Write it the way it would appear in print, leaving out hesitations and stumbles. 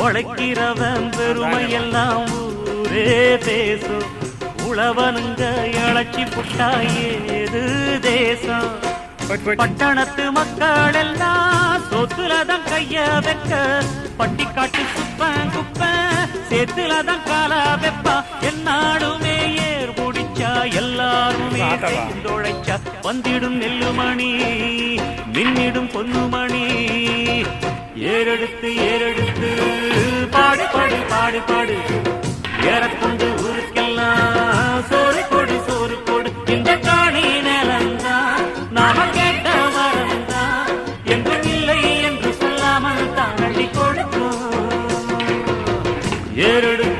உழைக்கிறவன் பெருமையெல்லாம் ஊரே பேசும். உழவனுங்க இழைச்சி புட்டா ஏது தேசம். பட்டணத்து மக்கள் எல்லாம் சொத்துலதான் கைய வைக்க, பட்டிக்காட்டு குப்பன் குப்பன் சேத்துலதான் கால வெப்பா. என்னாலுமே ஏர் முடிச்சா எல்லாருமே சேர்ந்தொழைச்சா வந்திடும் நெல்லுமணி மின்னிடும் பொன்னுமணி. ஏறெடுத்து ஏறெடுத்து பாடு பாடு பாடு பாடு, ஏறக்கொண்டு ஊருக்கெல்லாம் சோறு கொடு சோறு கொடு. இந்த காணி நிலந்தான் நாம கேட்ட வரந்தான், என்றும் இல்லை என்று சொல்லாமல் தான் அள்ளி கொடுக்கும். ஏறெடுத்து